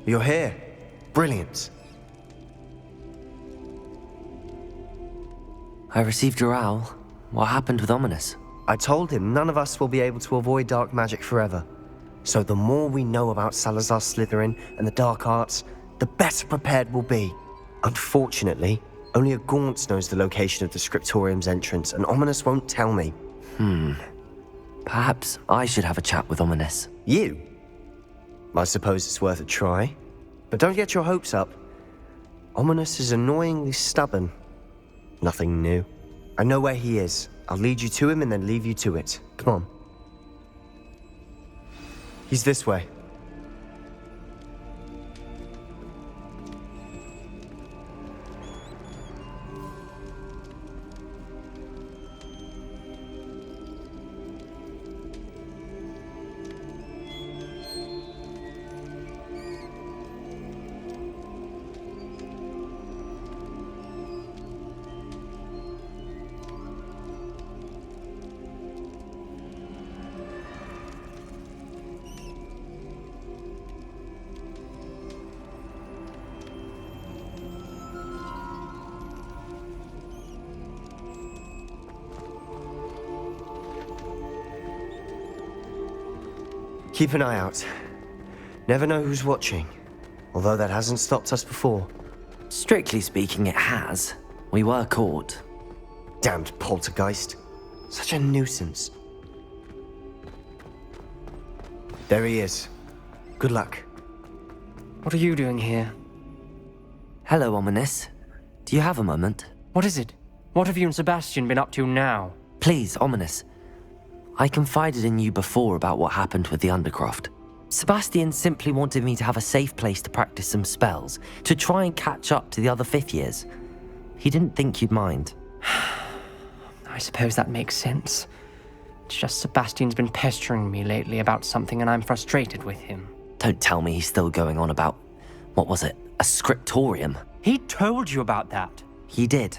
You're here. Brilliant. I received your owl. What happened with Ominous? I told him none of us will be able to avoid dark magic forever. So the more we know about Salazar Slytherin and the dark arts, the better prepared we'll be. Unfortunately, only a Gaunt knows the location of the Scriptorium's entrance, and Ominous won't tell me. Perhaps I should have a chat with Ominous. You? I suppose it's worth a try. But don't get your hopes up. Ominous is annoyingly stubborn. Nothing new. I know where he is. I'll lead you to him and then leave you to it. Come on. He's this way. Keep an eye out. Never know who's watching. Although that hasn't stopped us before. Strictly speaking, it has. We were caught. Damned poltergeist. Such a nuisance. There he is. Good luck. What are you doing here? Hello, Ominous. Do you have a moment? What is it? What have you and Sebastian been up to now? Please, Ominous. I confided in you before about what happened with the Undercroft. Sebastian simply wanted me to have a safe place to practice some spells, to try and catch up to the other fifth years. He didn't think you'd mind. I suppose that makes sense. It's just Sebastian's been pestering me lately about something and I'm frustrated with him. Don't tell me he's still going on about, what was it, a scriptorium? He told you about that? He did.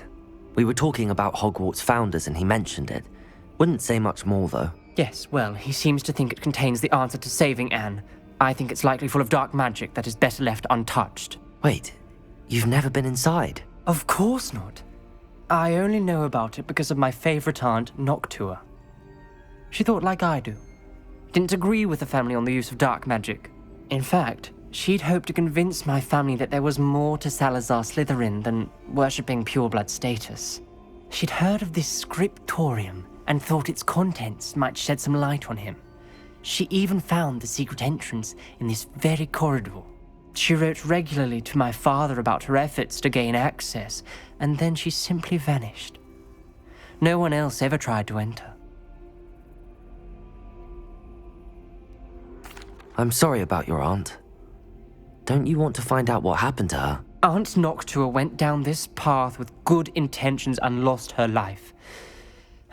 We were talking about Hogwarts founders and he mentioned it. Wouldn't say much more, though. Yes, well, he seems to think it contains the answer to saving Anne. I think it's likely full of dark magic that is better left untouched. Wait, you've never been inside? Of course not. I only know about it because of my favorite aunt, Noctua. She thought like I do. Didn't agree with the family on the use of dark magic. In fact, she'd hoped to convince my family that there was more to Salazar Slytherin than worshipping pureblood status. She'd heard of this scriptorium and thought its contents might shed some light on him. She even found the secret entrance in this very corridor. She wrote regularly to my father about her efforts to gain access, and then she simply vanished. No one else ever tried to enter. I'm sorry about your aunt. Don't you want to find out what happened to her? Aunt Noctua went down this path with good intentions and lost her life.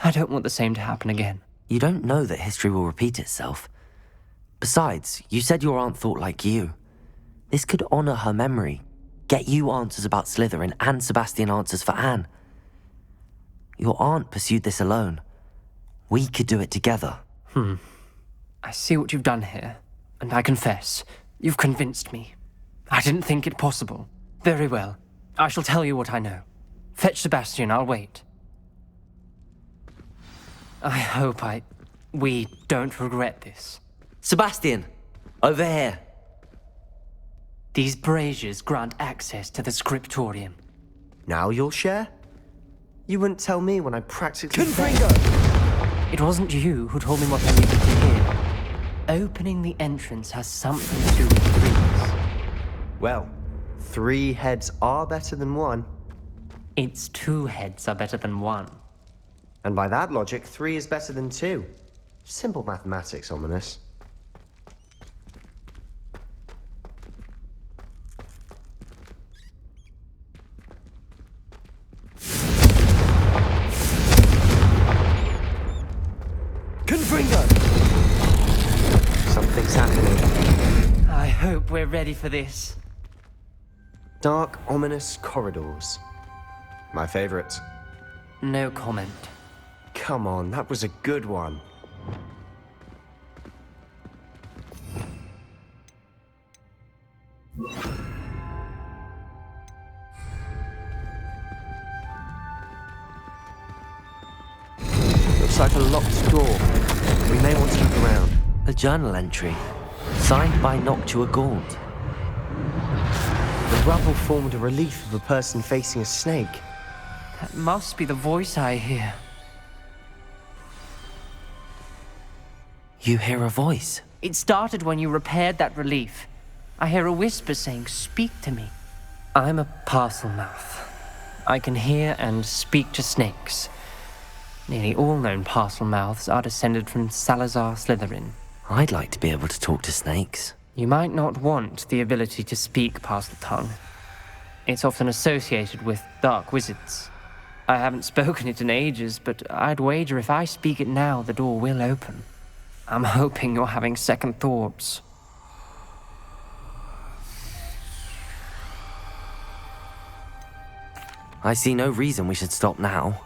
I don't want the same to happen again. You don't know that history will repeat itself. Besides, you said your aunt thought like you. This could honor her memory, get you answers about Slytherin and Sebastian answers for Anne. Your aunt pursued this alone. We could do it together. I see what you've done here, and I confess, you've convinced me. I didn't think it possible. Very well. I shall tell you what I know. Fetch Sebastian, I'll wait. I hope we don't regret this. Sebastian! Over here! These braziers grant access to the scriptorium. Now you'll share? You wouldn't tell me when I practically... It wasn't you who told me what I needed to hear. Opening the entrance has something to do with threes. Well, 3 heads are better than 1. Its 2 heads are better than 1. And by that logic, 3 is better than 2. Simple mathematics, Ominous. Confringo! Something's happening. I hope we're ready for this. Dark, ominous corridors. My favorite. No comment. Come on, that was a good one. like a locked door. We may want to look around. A journal entry, signed by Noctua Gaunt. The rubble formed a relief of a person facing a snake. That must be the voice I hear. You hear a voice? It started when you repaired that relief. I hear a whisper saying, "Speak to me." I'm a parcel-mouth. I can hear and speak to snakes. Nearly all known parcel-mouths are descended from Salazar Slytherin. I'd like to be able to talk to snakes. You might not want the ability to speak Parcel-tongue. It's often associated with dark wizards. I haven't spoken it in ages, but I'd wager if I speak it now, the door will open. I'm hoping you're having second thoughts. I see no reason we should stop now.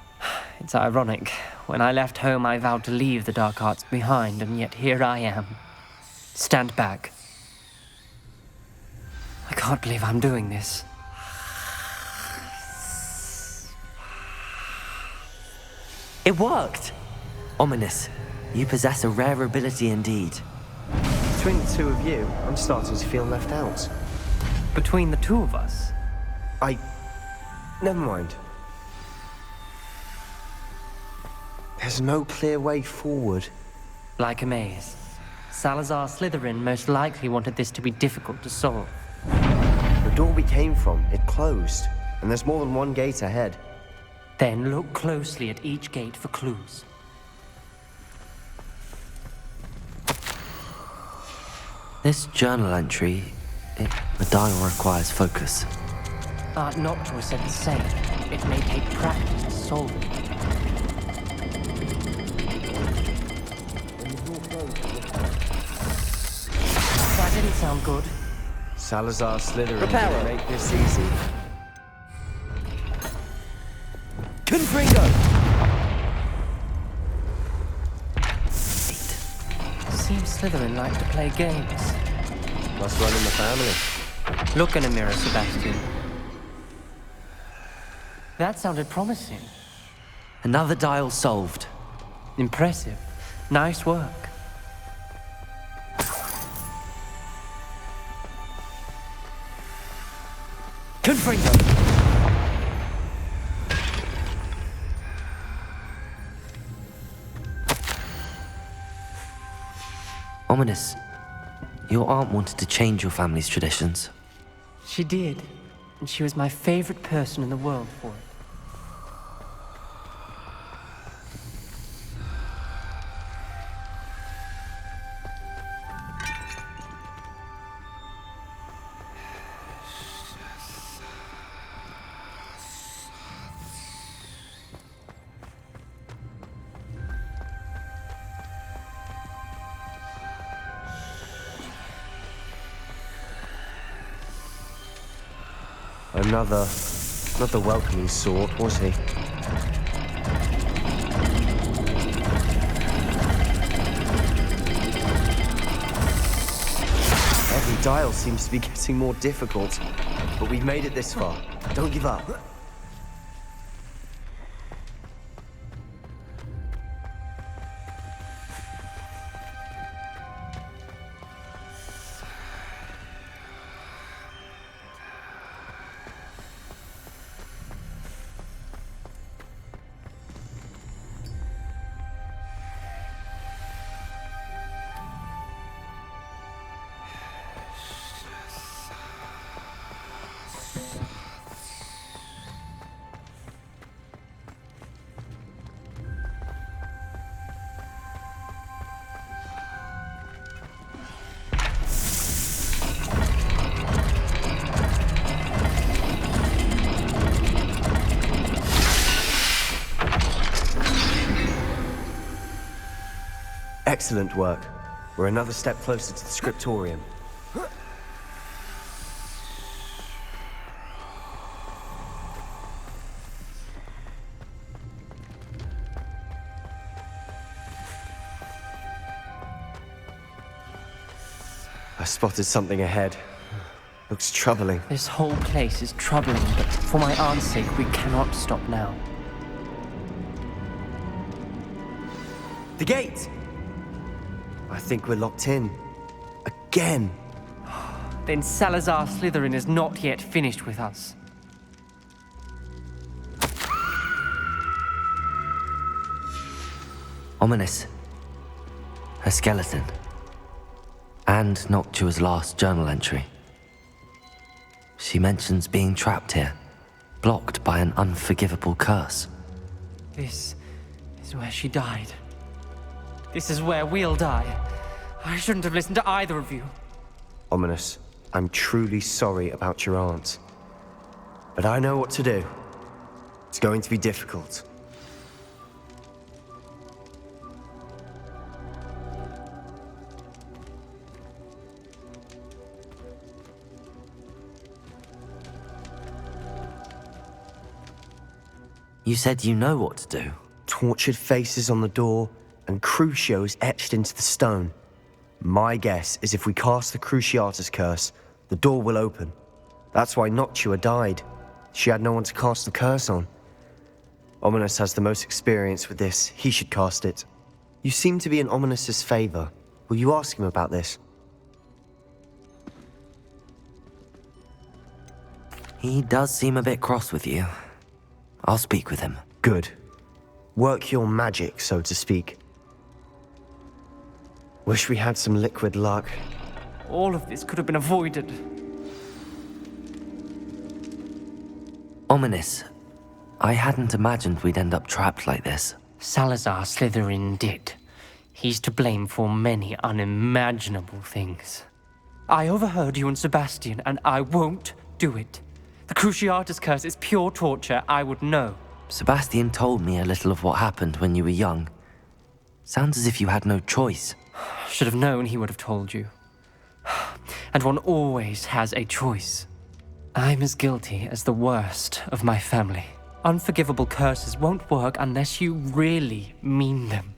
It's ironic. When I left home, I vowed to leave the dark arts behind, and yet here I am. Stand back. I can't believe I'm doing this. It worked! Ominous. You possess a rare ability indeed. Between the two of you, I'm starting to feel left out. Between the two of us? Never mind. There's no clear way forward. Like a maze. Salazar Slytherin most likely wanted this to be difficult to solve. The door we came from, it closed, and there's more than one gate ahead. Then look closely at each gate for clues. This journal entry, the dial requires focus. Art Noctua said the same. It may take practice to solve it. That didn't sound good. Salazar Slytherin Reparo. didn't make this easy. Confringo! Seems Slytherin like to play games. Must run in the family. Look in a mirror, Sebastian. That sounded promising. Another dial solved. Impressive. Nice work. Confringo! Ominous. Your aunt wanted to change your family's traditions. She did. And she was my favorite person in the world for it. Not the welcoming sort, was he? Every dial seems to be getting more difficult, but we've made it this far. Don't give up. Excellent work. We're another step closer to the scriptorium. I spotted something ahead. Looks troubling. This whole place is troubling, but for my aunt's sake, we cannot stop now. The gate! I think we're locked in. Again. Then Salazar Slytherin is not yet finished with us. Ominous. A skeleton. And Noctua's last journal entry. She mentions being trapped here, blocked by an unforgivable curse. This is where she died. This is where we'll die. I shouldn't have listened to either of you. Ominous, I'm truly sorry about your aunt. But I know what to do. It's going to be difficult. You said you know what to do. Tortured faces on the door, and Crucio's etched into the stone. My guess is if we cast the Cruciatus Curse, the door will open. That's why Noctua died. She had no one to cast the curse on. Ominous has the most experience with this. He should cast it. You seem to be in Ominous's favor. Will you ask him about this? He does seem a bit cross with you. I'll speak with him. Good. Work your magic, so to speak. Wish we had some liquid luck. All of this could have been avoided. Ominous. I hadn't imagined we'd end up trapped like this. Salazar Slytherin did. He's to blame for many unimaginable things. I overheard you and Sebastian, and I won't do it. The Cruciatus Curse is pure torture, I would know. Sebastian told me a little of what happened when you were young. Sounds as if you had no choice. Should have known he would have told you. And one always has a choice. I'm as guilty as the worst of my family. Unforgivable curses won't work unless you really mean them.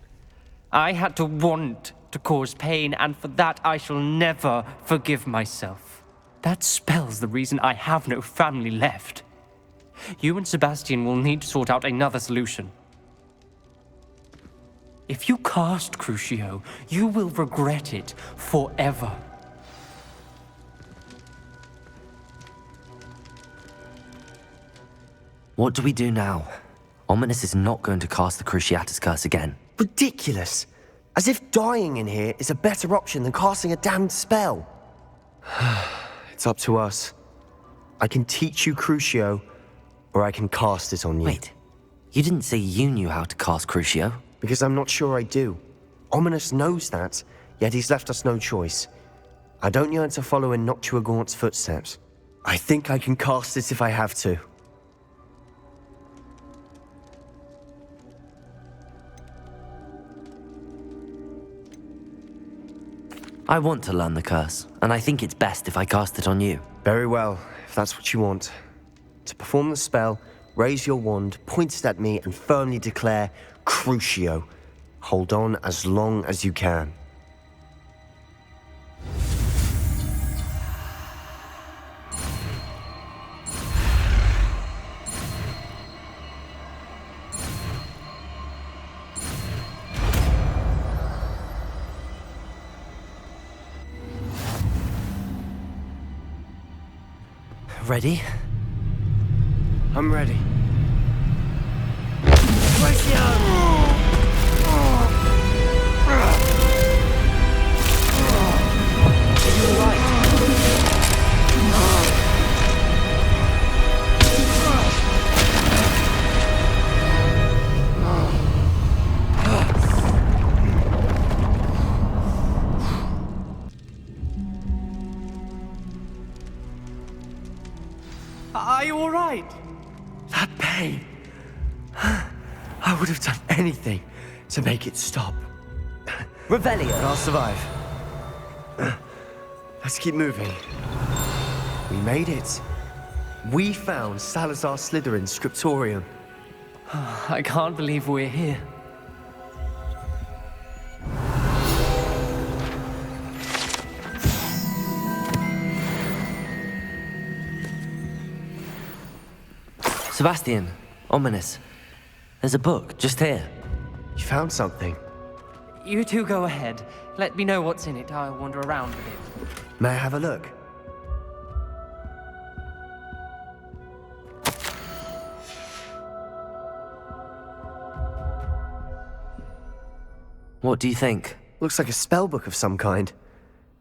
I had to want to cause pain, and for that I shall never forgive myself. That spells the reason I have no family left. You and Sebastian will need to sort out another solution. If you cast Crucio, you will regret it forever. What do we do now? Ominous is not going to cast the Cruciatus Curse again. Ridiculous! As if dying in here is a better option than casting a damned spell. It's up to us. I can teach you Crucio, or I can cast it on you. Wait, you didn't say you knew how to cast Crucio? Because I'm not sure I do. Ominous knows that, yet he's left us no choice. I don't yearn to follow in Noctua Gaunt's footsteps. I think I can cast it if I have to. I want to learn the curse, and I think it's best if I cast it on you. Very well, if that's what you want. To perform the spell, raise your wand, point it at me, and firmly declare, Crucio. Hold on as long as you can. Ready? I'm ready. Are you all right? That pain. I would have done anything to make it stop. Revelio! But I'll survive. Let's keep moving. We made it. We found Salazar Slytherin's scriptorium. I can't believe we're here. Sebastian, Ominous. There's a book just here. You found something. You two go ahead. Let me know what's in it. I'll wander around a bit. May I have a look? What do you think? Looks like a spellbook of some kind.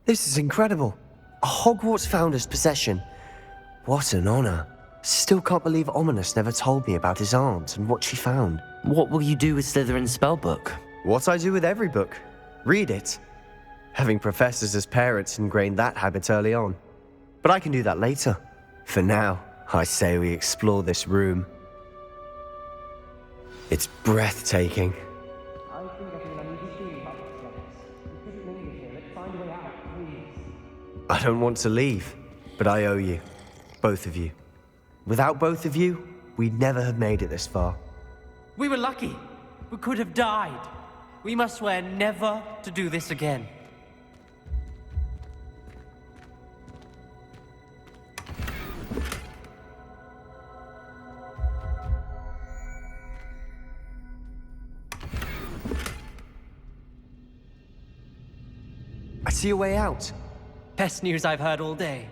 This is incredible. A Hogwarts founder's possession. What an honor. Still can't believe Ominous never told me about his aunt and what she found. What will you do with Slytherin's spellbook? What I do with every book. Read it. Having professors as parents ingrained that habit early on. But I can do that later. For now, I say we explore this room. It's breathtaking. I don't want to leave, but I owe you. Both of you. Without both of you, we'd never have made it this far. We were lucky. We could have died. We must swear never to do this again. I see a way out. Best news I've heard all day.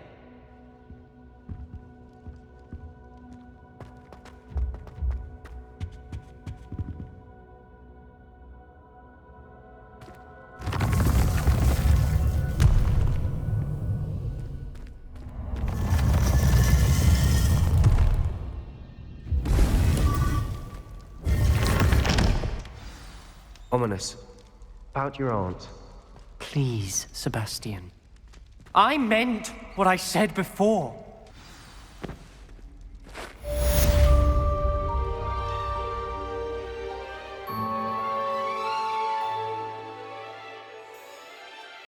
Ominous. About your aunt. Please, Sebastian. I meant what I said before.